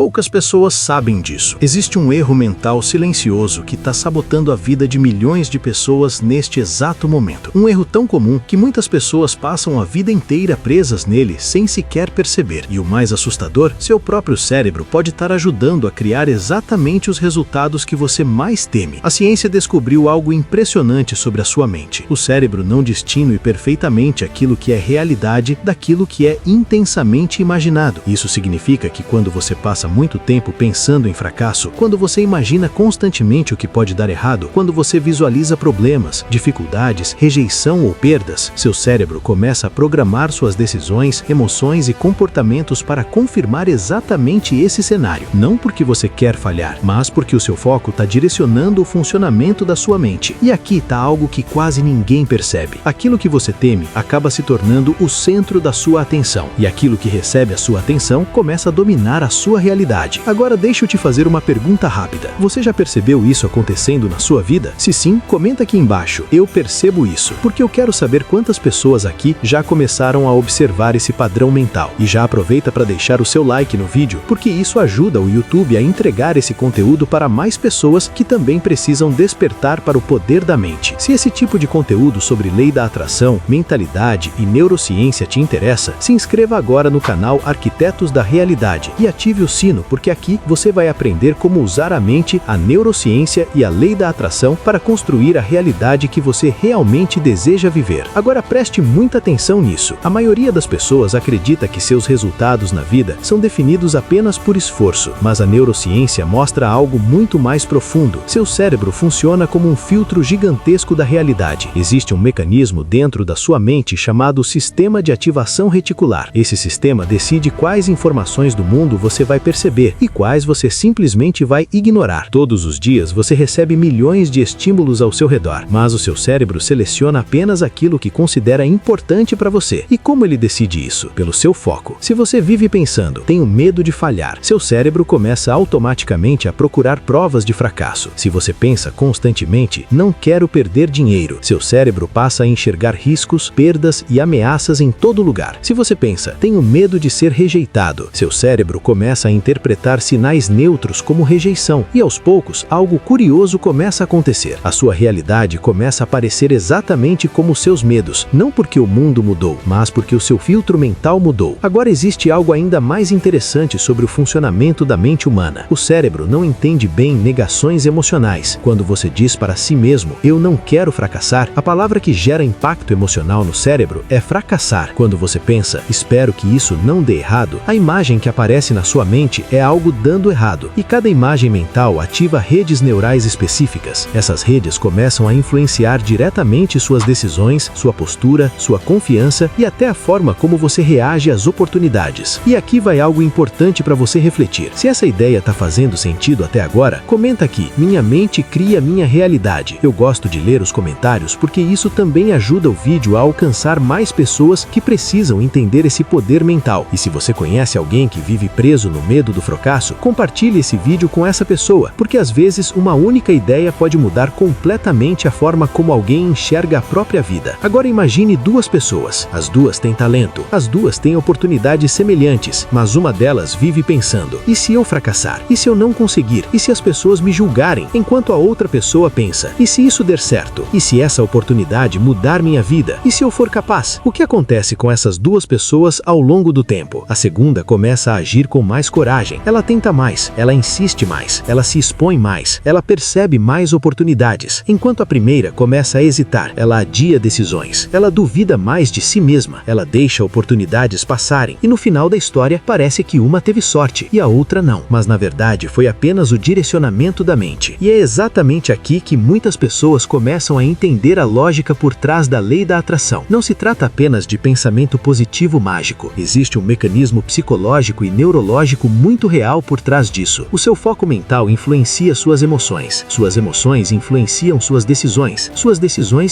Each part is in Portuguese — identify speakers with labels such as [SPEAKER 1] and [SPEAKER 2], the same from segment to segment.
[SPEAKER 1] poucas pessoas sabem disso. Existe um erro mental silencioso que está sabotando a vida de milhões de pessoas neste exato momento. Um erro tão comum que muitas pessoas passam a vida inteira presas nele sem sequer perceber. E o mais assustador, seu próprio cérebro pode estar ajudando a criar exatamente os resultados que você mais teme. A ciência descobriu algo impressionante sobre a sua mente. O cérebro não distingue perfeitamente aquilo que é realidade daquilo que é intensamente imaginado. Isso significa que quando você passa muito tempo pensando em fracasso, quando você imagina constantemente o que pode dar errado, quando você visualiza problemas, dificuldades, rejeição ou perdas, seu cérebro começa a programar suas decisões, emoções e comportamentos para confirmar exatamente esse cenário. Não porque você quer falhar, mas porque o seu foco está direcionando o funcionamento da sua mente. E aqui está algo que quase ninguém percebe. Aquilo que você teme acaba se tornando o centro da sua atenção. E aquilo que recebe a sua atenção começa a dominar a sua realidade. Agora deixa eu te fazer uma pergunta rápida. Você já percebeu isso acontecendo na sua vida? Se sim, comenta aqui embaixo. Eu percebo isso, porque eu quero saber quantas pessoas aqui já começaram a observar esse padrão mental. E já aproveita para deixar o seu like no vídeo, porque isso ajuda o YouTube a entregar esse conteúdo para mais pessoas que também precisam despertar para o poder da mente. Se esse tipo de conteúdo sobre lei da atração, mentalidade e neurociência te interessa, se inscreva agora no canal Arquitetos da Realidade e ative o sino, porque aqui você vai aprender como usar a mente, a neurociência e a lei da atração para construir a realidade que você realmente deseja viver. Agora preste muita atenção nisso. A maioria das pessoas acredita que seus resultados na vida são definidos apenas por esforço, mas a neurociência mostra algo muito mais profundo. Seu cérebro funciona como um filtro gigantesco da realidade. Existe um mecanismo dentro da sua mente chamado sistema de ativação reticular. Esse sistema decide quais informações do mundo você vai perceber e quais você simplesmente vai ignorar. Todos os dias você recebe milhões de estímulos ao seu redor, mas o seu cérebro seleciona apenas aquilo que considera importante para você. E como ele decide isso? Pelo seu foco. Se você vive pensando, tenho medo de falhar, seu cérebro começa automaticamente a procurar provas de fracasso. Se você pensa constantemente, não quero perder dinheiro, seu cérebro passa a enxergar riscos, perdas e ameaças em todo lugar. Se você pensa, tenho medo de ser rejeitado, seu cérebro começa a interpretar sinais neutros como rejeição. E aos poucos, algo curioso começa a acontecer. A sua realidade começa a parecer exatamente como seus medos, não porque o mundo mudou, mas porque o seu filtro mental mudou. Agora existe algo ainda mais interessante sobre o funcionamento da mente humana. O cérebro não entende bem negações emocionais. Quando você diz para si mesmo, eu não quero fracassar, a palavra que gera impacto emocional no cérebro é fracassar. Quando você pensa, espero que isso não dê errado, a imagem que aparece na sua mente é algo dando errado. E cada imagem mental ativa redes neurais específicas. Essas redes começam a influenciar diretamente suas decisões, sua postura, sua confiança e até a forma como você reage às oportunidades. E aqui vai algo importante para você refletir. Se essa ideia está fazendo sentido até agora, comenta aqui. Minha mente cria minha realidade. Eu gosto de ler os comentários porque isso também ajuda o vídeo a alcançar mais pessoas que precisam entender esse poder mental. E se você conhece alguém que vive preso no medo do fracasso, compartilhe esse vídeo com essa pessoa, porque às vezes uma única ideia pode mudar completamente a forma como alguém enxerga a própria vida. Agora imagine duas pessoas. As duas têm talento, as duas têm oportunidades semelhantes, mas uma delas vive pensando, e se eu fracassar? E se eu não conseguir? E se as pessoas me julgarem? Enquanto a outra pessoa pensa, e se isso der certo? E se essa oportunidade mudar minha vida? E se eu for capaz? O que acontece com essas duas pessoas ao longo do tempo? A segunda começa a agir com mais coragem. Ela tenta mais, ela insiste mais, ela se expõe mais, ela percebe mais oportunidades. Enquanto a primeira começa a hesitar, ela adia decisões, ela duvida mais de si mesma, ela deixa oportunidades passarem. E no final da história, parece que uma teve sorte e a outra não. Mas na verdade, foi apenas o direcionamento da mente. E é exatamente aqui que muitas pessoas começam a entender a lógica por trás da lei da atração. Não se trata apenas de pensamento positivo mágico. Existe um mecanismo psicológico e neurológico muito real por trás disso. O seu foco mental influencia suas emoções influenciam suas decisões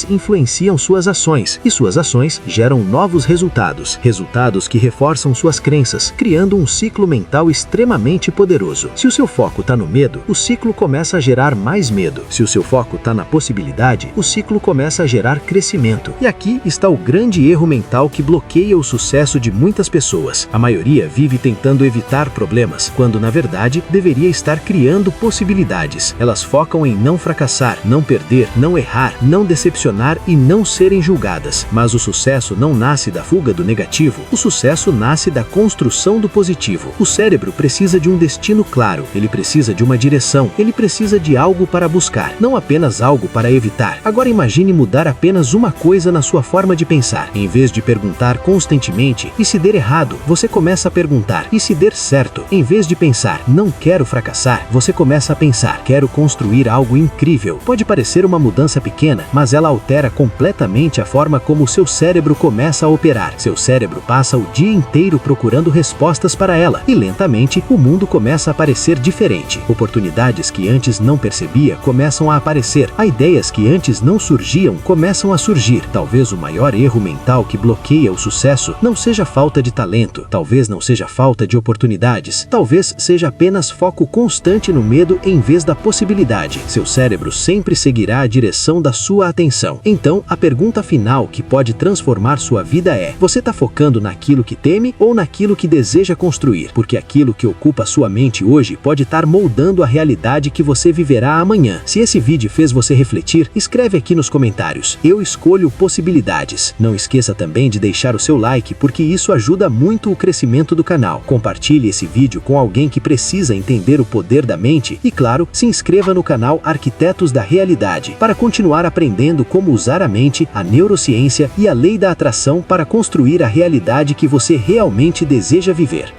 [SPEAKER 1] influenciam suas ações, e suas ações geram novos resultados que reforçam suas crenças, criando um ciclo mental extremamente poderoso. Se o seu foco está no medo, o ciclo começa a gerar mais medo. Se o seu foco está na possibilidade, o ciclo começa a gerar crescimento. E aqui está o grande erro mental que bloqueia o sucesso de muitas pessoas. A maioria vive tentando evitar problemas problemas, quando na verdade deveria estar criando possibilidades. Elas focam em não fracassar, não perder, não errar, não decepcionar e não serem julgadas. Mas o sucesso não nasce da fuga do negativo, o sucesso nasce da construção do positivo. O cérebro precisa de um destino claro, ele precisa de uma direção, ele precisa de algo para buscar, não apenas algo para evitar. Agora imagine mudar apenas uma coisa na sua forma de pensar. Em vez de perguntar constantemente, e se der errado, você começa a perguntar, e se der certo? Em vez de pensar, não quero fracassar, você começa a pensar, quero construir algo incrível. Pode parecer uma mudança pequena, mas ela altera completamente a forma como o seu cérebro começa a operar. Seu cérebro passa o dia inteiro procurando respostas para ela, e lentamente o mundo começa a parecer diferente. Oportunidades que antes não percebia começam a aparecer. Ideias que antes não surgiam começam a surgir. Talvez o maior erro mental que bloqueia o sucesso não seja falta de talento, talvez não seja falta de oportunidades, talvez seja apenas foco constante no medo em vez da possibilidade. Seu cérebro sempre seguirá a direção da sua atenção. Então, a pergunta final que pode transformar sua vida é: você está focando naquilo que teme ou naquilo que deseja construir? Porque aquilo que ocupa sua mente hoje pode estar moldando a realidade que você viverá amanhã. Se esse vídeo fez você refletir, escreve aqui nos comentários: eu escolho possibilidades. Não esqueça também de deixar o seu like, porque isso ajuda muito o crescimento do canal. Compartilhe esse vídeo com alguém que precisa entender o poder da mente e, claro, se inscreva no canal Arquitetos da Realidade para continuar aprendendo como usar a mente, a neurociência e a lei da atração para construir a realidade que você realmente deseja viver.